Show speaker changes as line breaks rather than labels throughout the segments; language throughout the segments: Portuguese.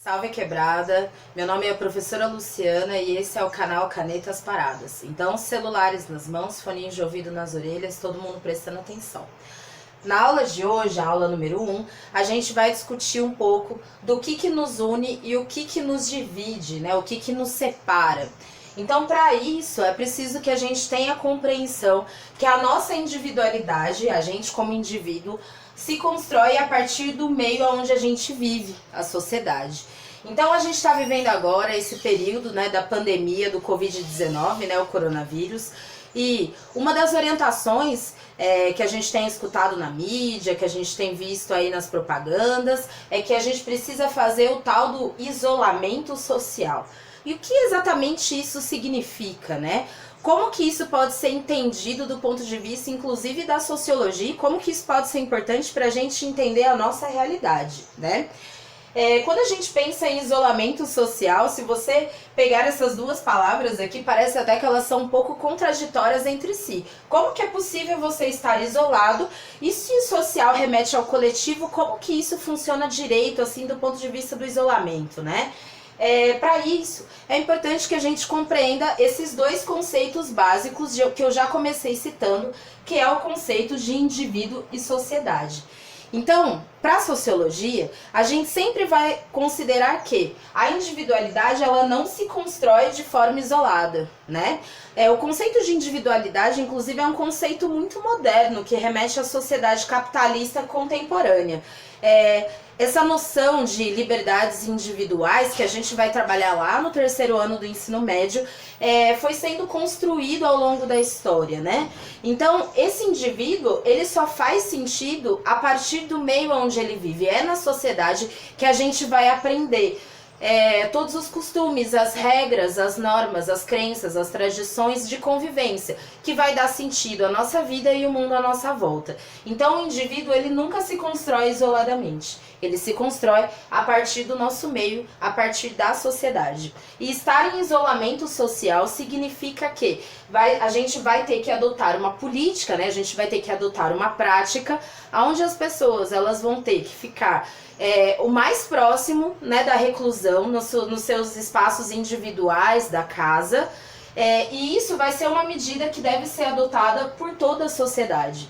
Salve quebrada, meu nome é a professora Luciana e esse é o canal Canetas Paradas. Então, celulares nas mãos, foninhos de ouvido nas orelhas, todo mundo prestando atenção. Na aula de hoje, a aula número 1, a gente vai discutir um pouco do que nos une e o que nos divide, né? O que nos separa. Então, para isso, é preciso que a gente tenha compreensão que a nossa individualidade, a gente como indivíduo, se constrói a partir do meio onde a gente vive, a sociedade. Então a gente está vivendo agora esse período, né, da pandemia do Covid-19, né, o coronavírus, e uma das orientações que a gente tem escutado na mídia, que a gente tem visto aí nas propagandas, é que a gente precisa fazer o tal do isolamento social. E o que exatamente isso significa, né? Como que isso pode ser entendido do ponto de vista, inclusive, da sociologia, e como que isso pode ser importante para a gente entender a nossa realidade, né? Quando a gente pensa em isolamento social, se você pegar essas duas palavras aqui, parece até que elas são um pouco contraditórias entre si. Como que é possível você estar isolado? E se social remete ao coletivo, como que isso funciona direito, assim, do ponto de vista do isolamento, né? Para isso, é importante que a gente compreenda esses dois conceitos básicos que eu já comecei citando, que é o conceito de indivíduo e sociedade. Então, para a sociologia, a gente sempre vai considerar que a individualidade ela não se constrói de forma isolada, né? O conceito de individualidade, inclusive, é um conceito muito moderno que remete à sociedade capitalista contemporânea. Essa noção de liberdades individuais que a gente vai trabalhar lá no terceiro ano do ensino médio foi sendo construído ao longo da história, né? Então, esse indivíduo, ele só faz sentido a partir do meio onde ele vive. É na sociedade que a gente vai aprender todos os costumes, as regras, as normas, as crenças, as tradições de convivência, que vai dar sentido à nossa vida e o mundo à nossa volta. Então, o indivíduo, ele nunca se constrói isoladamente. Ele se constrói a partir do nosso meio, a partir da sociedade. E estar em isolamento social significa que a gente vai ter que adotar uma política, né? A gente vai ter que adotar uma prática onde as pessoas elas vão ter que ficar o mais próximo, né, da reclusão, nos seus espaços individuais da casa. E isso vai ser uma medida que deve ser adotada por toda a sociedade.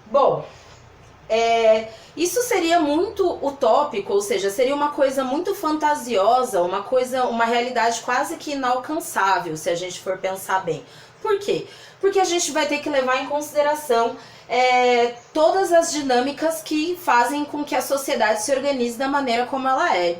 Bom, isso seria muito utópico, ou seja, seria uma coisa muito fantasiosa, uma realidade quase que inalcançável, se a gente for pensar bem. Por quê? Porque a gente vai ter que levar em consideração todas as dinâmicas que fazem com que a sociedade se organize da maneira como ela é.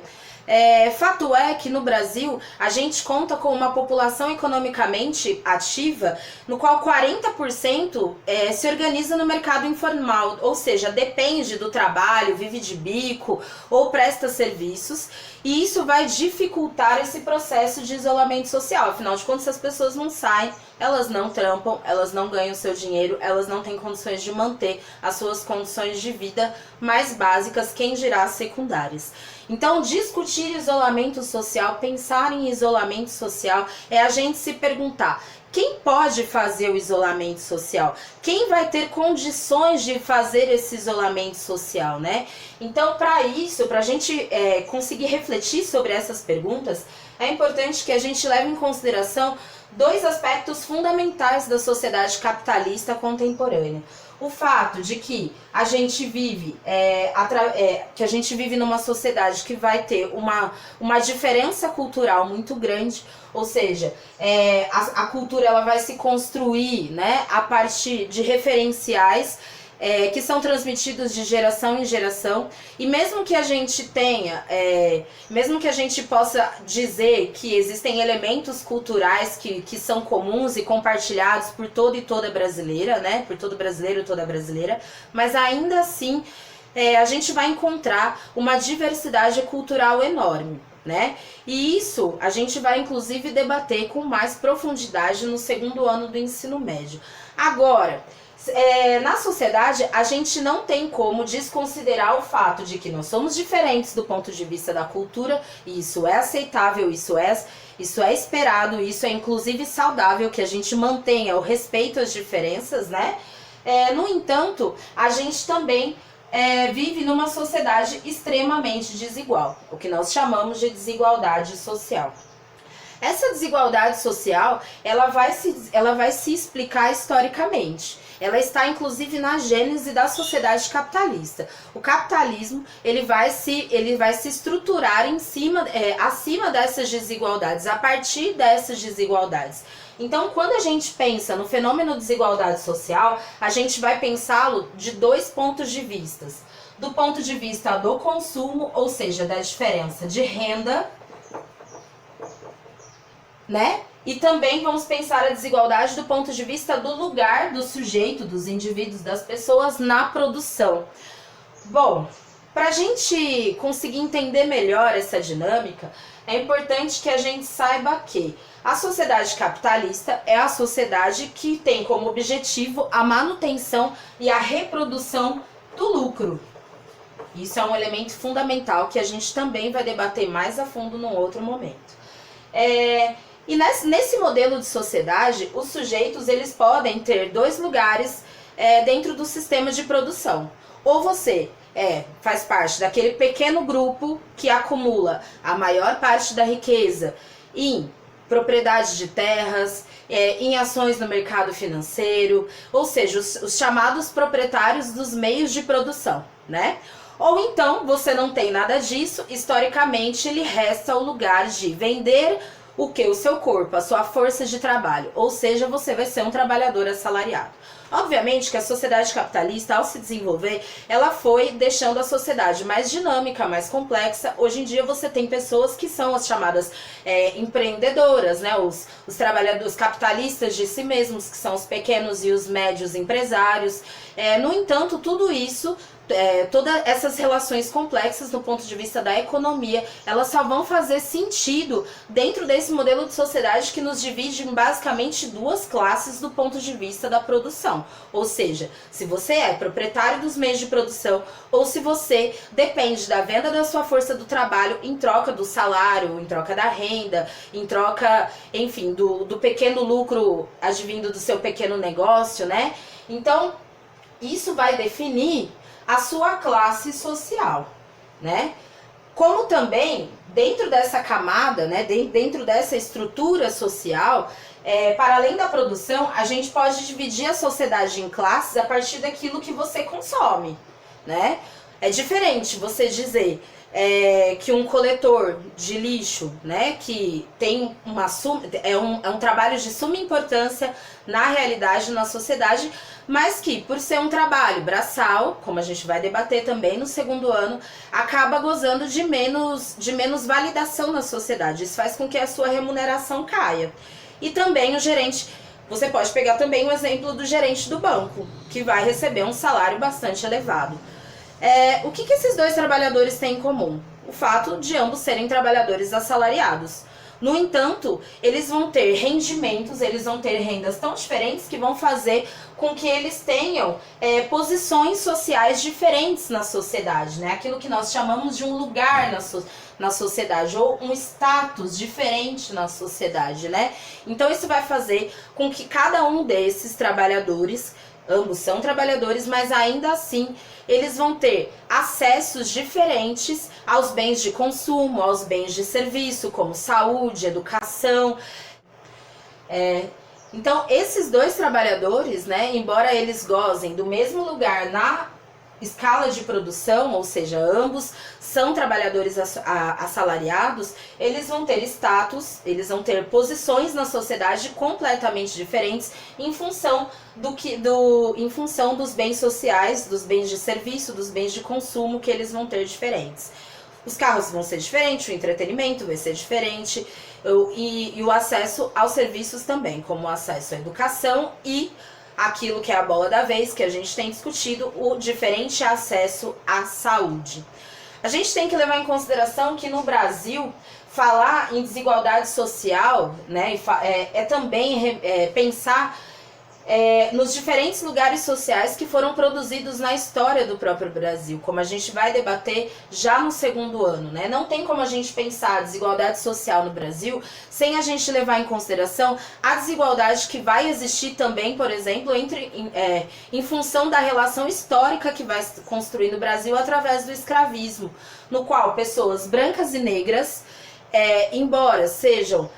Fato é que no Brasil a gente conta com uma população economicamente ativa, no qual 40% se organiza no mercado informal, ou seja, depende do trabalho, vive de bico ou presta serviços, e isso vai dificultar esse processo de isolamento social. Afinal de contas, as pessoas não saem, elas não trampam, elas não ganham seu dinheiro, elas não têm condições de manter as suas condições de vida mais básicas, quem dirá secundárias. Então, discutir isolamento social, pensar em isolamento social, é a gente se perguntar: quem pode fazer o isolamento social? Quem vai ter condições de fazer esse isolamento social, né? Então, para isso, para a gente conseguir refletir sobre essas perguntas, é importante que a gente leve em consideração dois aspectos fundamentais da sociedade capitalista contemporânea. O fato de que a gente vive numa sociedade que vai ter uma diferença cultural muito grande, ou seja, a cultura ela vai se construir, né, a partir de referenciais que são transmitidos de geração em geração, e mesmo que a gente tenha, mesmo que a gente possa dizer que existem elementos culturais que são comuns e compartilhados por todo e toda brasileira, né, por todo brasileiro e toda brasileira, mas ainda assim a gente vai encontrar uma diversidade cultural enorme, né? E isso a gente vai inclusive debater com mais profundidade no segundo ano do ensino médio. Agora, na sociedade, a gente não tem como desconsiderar o fato de que nós somos diferentes do ponto de vista da cultura, e isso é aceitável, isso é esperado, isso é inclusive saudável que a gente mantenha o respeito às diferenças, né? No entanto, a gente também vive numa sociedade extremamente desigual, o que nós chamamos de desigualdade social. Essa desigualdade social, ela vai se explicar historicamente. Ela está, inclusive, na gênese da sociedade capitalista. O capitalismo, ele vai se estruturar acima dessas desigualdades, a partir dessas desigualdades. Então, quando a gente pensa no fenômeno desigualdade social, a gente vai pensá-lo de dois pontos de vista. Do ponto de vista do consumo, ou seja, da diferença de renda, né? E também vamos pensar a desigualdade do ponto de vista do lugar do sujeito, dos indivíduos, das pessoas na produção. Bom, para a gente conseguir entender melhor essa dinâmica, é importante que a gente saiba que a sociedade capitalista é a sociedade que tem como objetivo a manutenção e a reprodução do lucro. Isso é um elemento fundamental que a gente também vai debater mais a fundo num outro momento. E nesse modelo de sociedade, os sujeitos eles podem ter dois lugares dentro do sistema de produção. Ou você faz parte daquele pequeno grupo que acumula a maior parte da riqueza em propriedade de terras, em ações no mercado financeiro, ou seja, os chamados proprietários dos meios de produção, né? Ou então você não tem nada disso, historicamente lhe resta o lugar de vender o que? O seu corpo, a sua força de trabalho, ou seja, você vai ser um trabalhador assalariado. Obviamente que a sociedade capitalista, ao se desenvolver, ela foi deixando a sociedade mais dinâmica, mais complexa. Hoje em dia você tem pessoas que são as chamadas empreendedoras, né? Os trabalhadores capitalistas de si mesmos, que são os pequenos e os médios empresários. No entanto, tudo isso, todas essas relações complexas do ponto de vista da economia, elas só vão fazer sentido dentro desse modelo de sociedade que nos divide em basicamente duas classes do ponto de vista da produção. Ou seja, se você é proprietário dos meios de produção ou se você depende da venda da sua força do trabalho em troca do salário, em troca da renda, em troca, enfim, do pequeno lucro advindo do seu pequeno negócio, né? Então, isso vai definir a sua classe social, né? Como também, dentro dessa camada, né, dentro dessa estrutura social, para além da produção, a gente pode dividir a sociedade em classes a partir daquilo que você consome, né? É diferente você dizer que um coletor de lixo, né, que tem um trabalho de suma importância na realidade, na sociedade, mas que, por ser um trabalho braçal, como a gente vai debater também no segundo ano, acaba gozando de menos validação na sociedade. Isso faz com que a sua remuneração caia. E também o gerente, você pode pegar também o exemplo do gerente do banco, que vai receber um salário bastante elevado. O que esses dois trabalhadores têm em comum? O fato de ambos serem trabalhadores assalariados. No entanto, eles vão ter rendimentos, eles vão ter rendas tão diferentes que vão fazer com que eles tenham posições sociais diferentes na sociedade, né? Aquilo que nós chamamos de um lugar na sociedade, ou um status diferente na sociedade, né? Então isso vai fazer com que cada um desses trabalhadores, ambos são trabalhadores, mas ainda assim eles vão ter acessos diferentes aos bens de consumo, aos bens de serviço, como saúde, educação. Então, esses dois trabalhadores, né, embora eles gozem do mesmo lugar na escala de produção, ou seja, ambos são trabalhadores assalariados, eles vão ter status, eles vão ter posições na sociedade completamente diferentes em função em função dos bens sociais, dos bens de serviço, dos bens de consumo que eles vão ter diferentes. Os carros vão ser diferentes, o entretenimento vai ser diferente e o acesso aos serviços também, como o acesso à educação e aquilo que é a bola da vez, que a gente tem discutido, o diferente acesso à saúde. A gente tem que levar em consideração que no Brasil, falar em desigualdade social, né, também pensar nos diferentes lugares sociais que foram produzidos na história do próprio Brasil, como a gente vai debater já no segundo ano, né? Não tem como a gente pensar a desigualdade social no Brasil sem a gente levar em consideração a desigualdade que vai existir também, por exemplo, em função da relação histórica que vai se construir no Brasil através do escravismo, no qual pessoas brancas e negras, embora sejam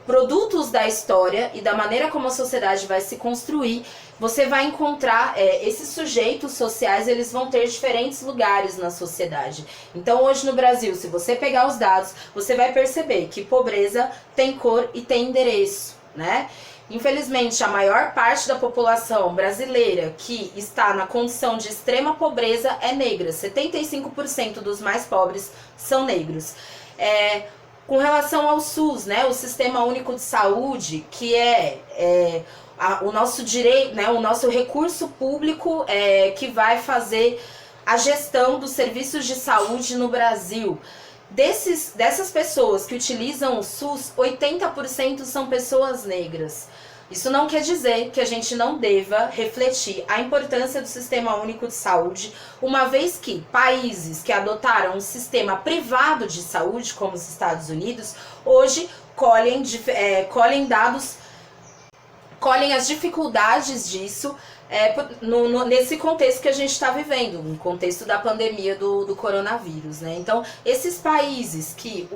produtos da história e da maneira como a sociedade vai se construir, você vai encontrar esses sujeitos sociais, eles vão ter diferentes lugares na sociedade. Então hoje no Brasil, se você pegar os dados, você vai perceber que pobreza tem cor e tem endereço, né? Infelizmente, a maior parte da população brasileira que está na condição de extrema pobreza é negra. 75% dos mais pobres são negros. Com relação ao SUS, né, o Sistema Único de Saúde, que o nosso direito, né, o nosso recurso público que vai fazer a gestão dos serviços de saúde no Brasil. Dessas pessoas que utilizam o SUS, 80% são pessoas negras. Isso não quer dizer que a gente não deva refletir a importância do Sistema Único de Saúde, uma vez que países que adotaram um sistema privado de saúde, como os Estados Unidos, hoje colhem as dificuldades disso nesse contexto que a gente está vivendo, no contexto da pandemia do coronavírus, né? Então, esses países que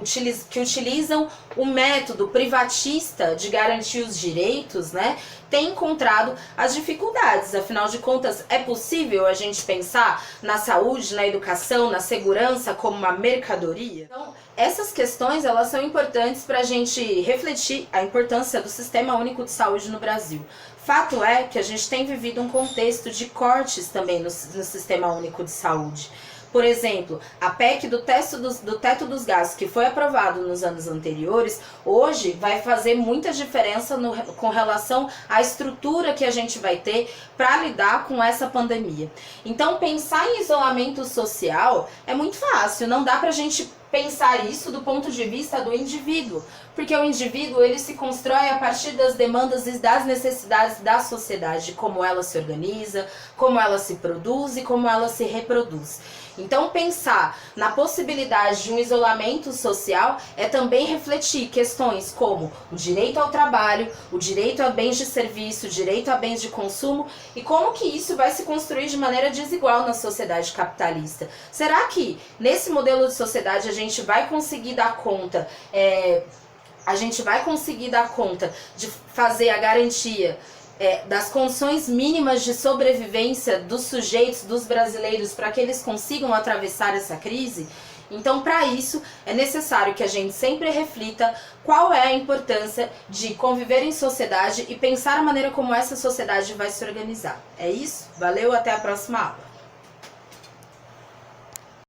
utilizam o método privatista de garantir os direitos, né, têm encontrado as dificuldades. Afinal de contas, é possível a gente pensar na saúde, na educação, na segurança como uma mercadoria? Então, essas questões, elas são importantes para a gente refletir a importância do Sistema Único de Saúde no Brasil. Fato é que a gente tem vivido um contexto de cortes também no Sistema Único de Saúde. Por exemplo, a PEC do teto dos gastos, que foi aprovado nos anos anteriores, hoje vai fazer muita diferença com relação à estrutura que a gente vai ter para lidar com essa pandemia. Então, pensar em isolamento social é muito fácil, não dá para a gente pensar isso do ponto de vista do indivíduo, porque o indivíduo ele se constrói a partir das demandas e das necessidades da sociedade, como ela se organiza, como ela se produz e como ela se reproduz. Então, pensar na possibilidade de um isolamento social é também refletir questões como o direito ao trabalho, o direito a bens de serviço, o direito a bens de consumo e como que isso vai se construir de maneira desigual na sociedade capitalista. Será que nesse modelo de sociedade a gente vai conseguir dar conta de fazer a garantia das condições mínimas de sobrevivência dos sujeitos, dos brasileiros, para que eles consigam atravessar essa crise? Então, para isso, é necessário que a gente sempre reflita qual é a importância de conviver em sociedade e pensar a maneira como essa sociedade vai se organizar. É isso? Valeu, até a próxima aula!